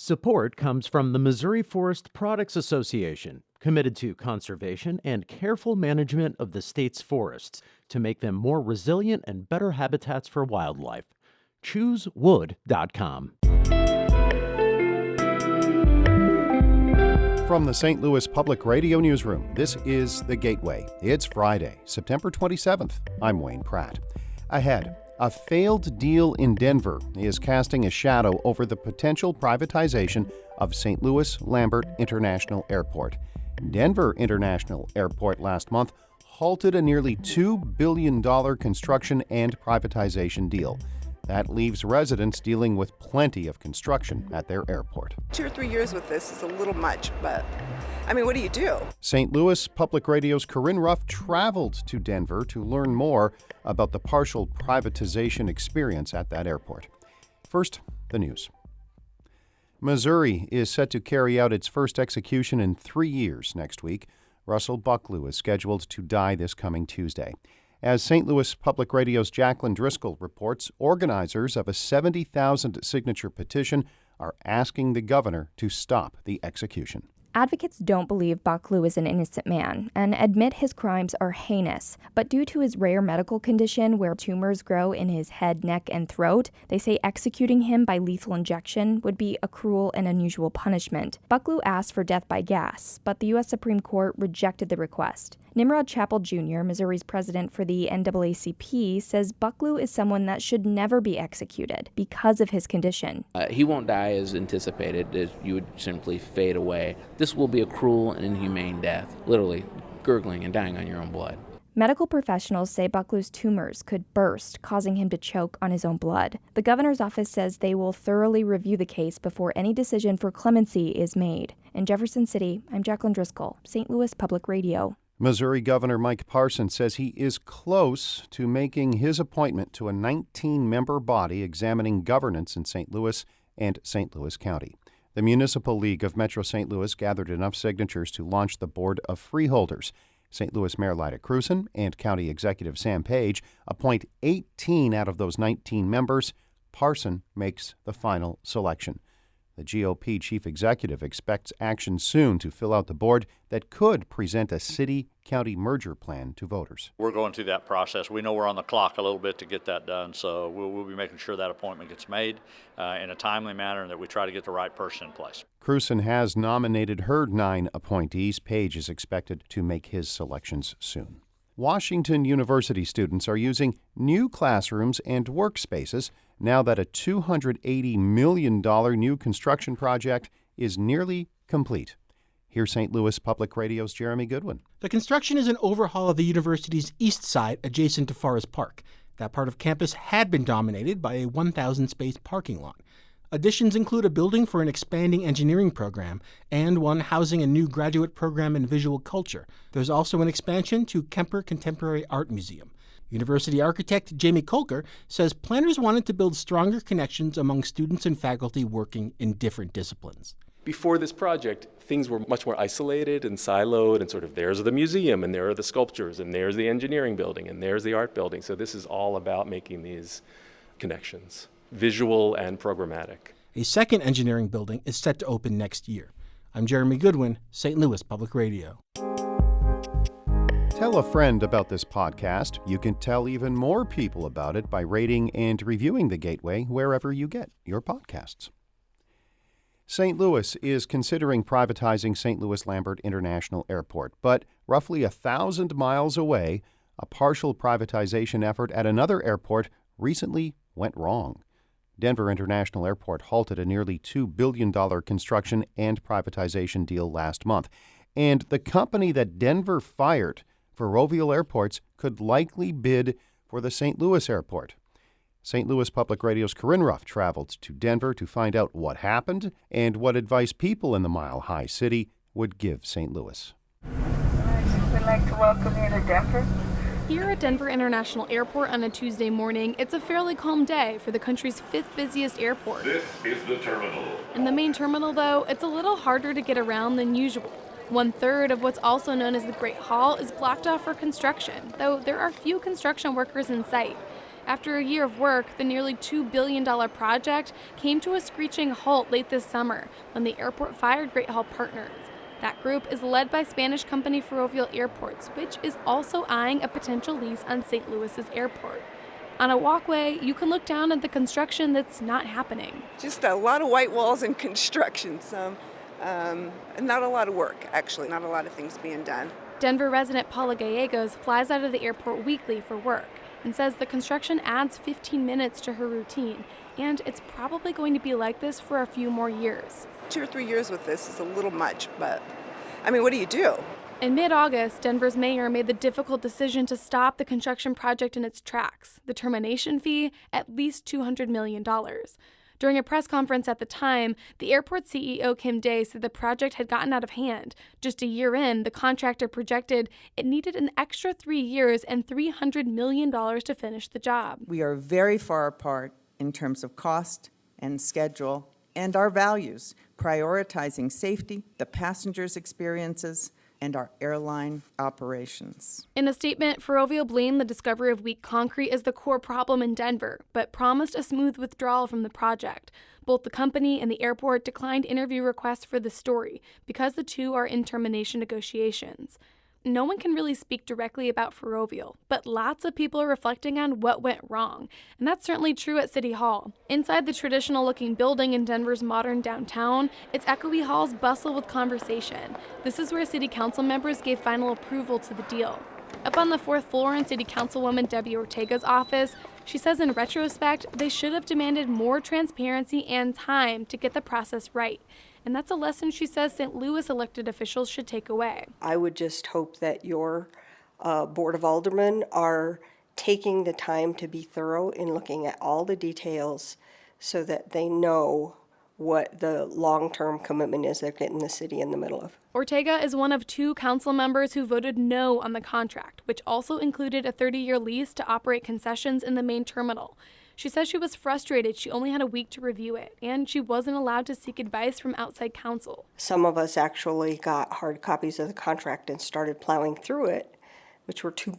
Support comes from the Missouri Forest Products Association, committed to conservation and careful management of the state's forests to make them more resilient and better habitats for wildlife. ChooseWood.com. From the St. Louis Public Radio Newsroom, this is The Gateway. It's Friday, September 27th. I'm Wayne Pratt. Ahead, a failed deal in Denver is casting a shadow over the potential privatization of St. Louis Lambert International Airport. Denver International Airport last month halted a nearly $2 billion construction and privatization deal. That leaves residents dealing with plenty of construction at their airport. 2 or 3 years with this is a little much, but what do you do? St. Louis Public Radio's Corinne Ruff traveled to Denver to learn more about the partial privatization experience at that airport. First, the news. Missouri is set to carry out its first execution in 3 years next week. Russell Bucklew is scheduled to die this coming Tuesday. As St. Louis Public Radio's Jacqueline Driscoll reports, organizers of a 70,000 signature petition are asking the governor to stop the execution. Advocates don't believe Bucklew is an innocent man and admit his crimes are heinous. But due to his rare medical condition where tumors grow in his head, neck, and throat, they say executing him by lethal injection would be a cruel and unusual punishment. Bucklew asked for death by gas, but the U.S. Supreme Court rejected the request. Nimrod Chappell Jr., Missouri's president for the NAACP, says Bucklew is someone that should never be executed because of his condition. He won't die as anticipated. You would simply fade away. This will be a cruel and inhumane death, literally gurgling and dying on your own blood. Medical professionals say Bucklew's tumors could burst, causing him to choke on his own blood. The governor's office says they will thoroughly review the case before any decision for clemency is made. In Jefferson City, I'm Jacqueline Driscoll, St. Louis Public Radio. Missouri Governor Mike Parson says he is close to making his appointment to a 19-member body examining governance in St. Louis and St. Louis County. The Municipal League of Metro St. Louis gathered enough signatures to launch the Board of Freeholders. St. Louis Mayor Lyda Krewson and County Executive Sam Page appoint 18 out of those 19 members. Parson makes the final selection. The GOP chief executive expects action soon to fill out the board that could present a city-county merger plan to voters. We're going through that process. We know we're on the clock a little bit to get that done, so we'll be making sure that appointment gets made in a timely manner and that we try to get the right person in place. Krewson has nominated her 9 appointees. Page is expected to make his selections soon. Washington University students are using new classrooms and workspaces now that a $280 million new construction project is nearly complete. Here's St. Louis Public Radio's Jeremy Goodwin. The construction is an overhaul of the university's east side adjacent to Forest Park. That part of campus had been dominated by a 1,000-space parking lot. Additions include a building for an expanding engineering program and one housing a new graduate program in visual culture. There's also an expansion to Kemper Contemporary Art Museum. University architect Jamie Kolker says planners wanted to build stronger connections among students and faculty working in different disciplines. Before this project, things were much more isolated and siloed and sort of there's the museum and there are the sculptures and there's the engineering building and there's the art building. So this is all about making these connections, visual and programmatic. A second engineering building is set to open next year. I'm Jeremy Goodwin, St. Louis Public Radio. Tell a friend about this podcast. You can tell even more people about it by rating and reviewing The Gateway wherever you get your podcasts. St. Louis is considering privatizing St. Louis Lambert International Airport, but roughly 1,000 miles away, a partial privatization effort at another airport recently went wrong. Denver International Airport halted a nearly $2 billion construction and privatization deal last month, and the company that Denver fired, Ferrorvial Airports, could likely bid for the St. Louis airport. St. Louis Public Radio's Corinne Ruff traveled to Denver to find out what happened and what advice people in the Mile High City would give St. Louis. We'd like to welcome you to Denver. Here at Denver International Airport on a Tuesday morning, it's a fairly calm day for the country's 5th busiest airport. This is the terminal. In the main terminal, though, it's a little harder to get around than usual. 1/3 of what's also known as the Great Hall is blocked off for construction, though there are few construction workers in sight. After a year of work, the nearly $2 billion project came to a screeching halt late this summer when the airport fired Great Hall Partners. That group is led by Spanish company Ferrorvial Airports, which is also eyeing a potential lease on St. Louis's airport. On a walkway, you can look down at the construction that's not happening. Just a lot of white walls and construction, not a lot of work, actually, not a lot of things being done. Denver resident Paula Gallegos flies out of the airport weekly for work and says the construction adds 15 minutes to her routine, and it's probably going to be like this for a few more years. 2 or 3 years with this is a little much, but what do you do? In mid-August, Denver's mayor made the difficult decision to stop the construction project in its tracks. The termination fee, at least $200 million. During a press conference at the time, the airport CEO Kim Day said the project had gotten out of hand. Just a year in, the contractor projected it needed an extra 3 years and $300 million to finish the job. We are very far apart in terms of cost and schedule and our values, prioritizing safety, the passengers' experiences, and our airline operations. In a statement, Ferrorvial blamed the discovery of weak concrete as the core problem in Denver, but promised a smooth withdrawal from the project. Both the company and the airport declined interview requests for the story because the two are in termination negotiations. No one can really speak directly about Ferrorvial, but lots of people are reflecting on what went wrong, and that's certainly true at City Hall. Inside the traditional-looking building in Denver's modern downtown, its echoey halls bustle with conversation. This is where city council members gave final approval to the deal. Up on the 4th floor in City Councilwoman Debbie Ortega's office, she says in retrospect, they should have demanded more transparency and time to get the process right. And that's a lesson she says St. Louis elected officials should take away. I would just hope that your Board of Aldermen are taking the time to be thorough in looking at all the details so that they know what the long-term commitment is they're getting the city in the middle of. Ortega is one of 2 council members who voted no on the contract, which also included a 30-year lease to operate concessions in the main terminal. She says she was frustrated she only had a week to review it, and she wasn't allowed to seek advice from outside counsel. Some of us actually got hard copies of the contract and started plowing through it, which were 2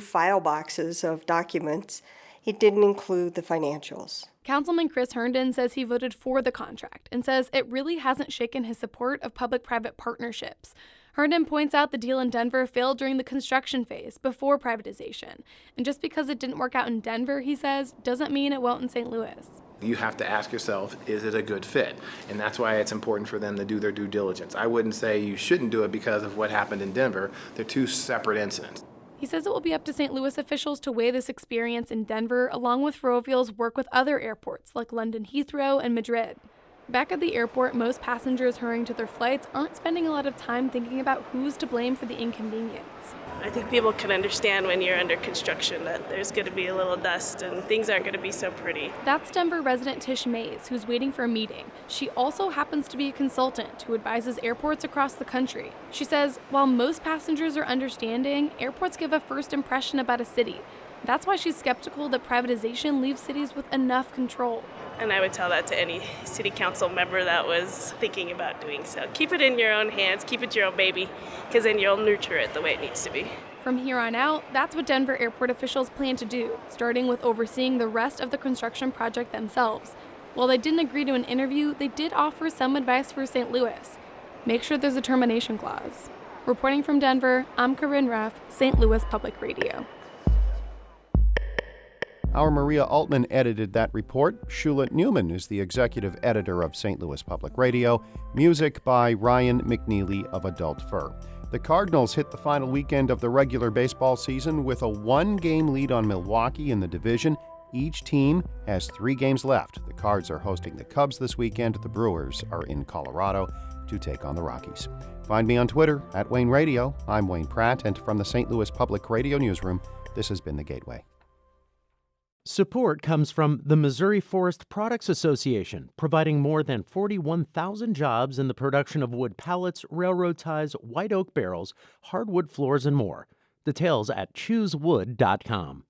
file boxes of documents. It didn't include the financials. Councilman Chris Herndon says he voted for the contract and says it really hasn't shaken his support of public-private partnerships. Herndon points out the deal in Denver failed during the construction phase, before privatization. And just because it didn't work out in Denver, he says, doesn't mean it won't in St. Louis. You have to ask yourself, is it a good fit? And that's why it's important for them to do their due diligence. I wouldn't say you shouldn't do it because of what happened in Denver. They're 2 separate incidents. He says it will be up to St. Louis officials to weigh this experience in Denver, along with Ferrovial's work with other airports like London Heathrow and Madrid. Back at the airport, most passengers hurrying to their flights aren't spending a lot of time thinking about who's to blame for the inconvenience. I think people can understand when you're under construction that there's going to be a little dust and things aren't going to be so pretty. That's Denver resident Tish Mays, who's waiting for a meeting. She also happens to be a consultant who advises airports across the country. She says, while most passengers are understanding, airports give a first impression about a city. That's why she's skeptical that privatization leaves cities with enough control. And I would tell that to any city council member that was thinking about doing so. Keep it in your own hands, keep it your own baby, because then you'll nurture it the way it needs to be. From here on out, that's what Denver airport officials plan to do, starting with overseeing the rest of the construction project themselves. While they didn't agree to an interview, they did offer some advice for St. Louis. Make sure there's a termination clause. Reporting from Denver, I'm Corinne Ruff, St. Louis Public Radio. Our Maria Altman edited that report. Shula Newman is the executive editor of St. Louis Public Radio. Music by Ryan McNeely of Adult Fur. The Cardinals hit the final weekend of the regular baseball season with a 1-game lead on Milwaukee in the division. Each team has 3 games left. The Cards are hosting the Cubs this weekend. The Brewers are in Colorado to take on the Rockies. Find me on Twitter @Wayne Radio. I'm Wayne Pratt, and from the St. Louis Public Radio Newsroom, this has been The Gateway. Support comes from the Missouri Forest Products Association, providing more than 41,000 jobs in the production of wood pallets, railroad ties, white oak barrels, hardwood floors, and more. Details at choosewood.com.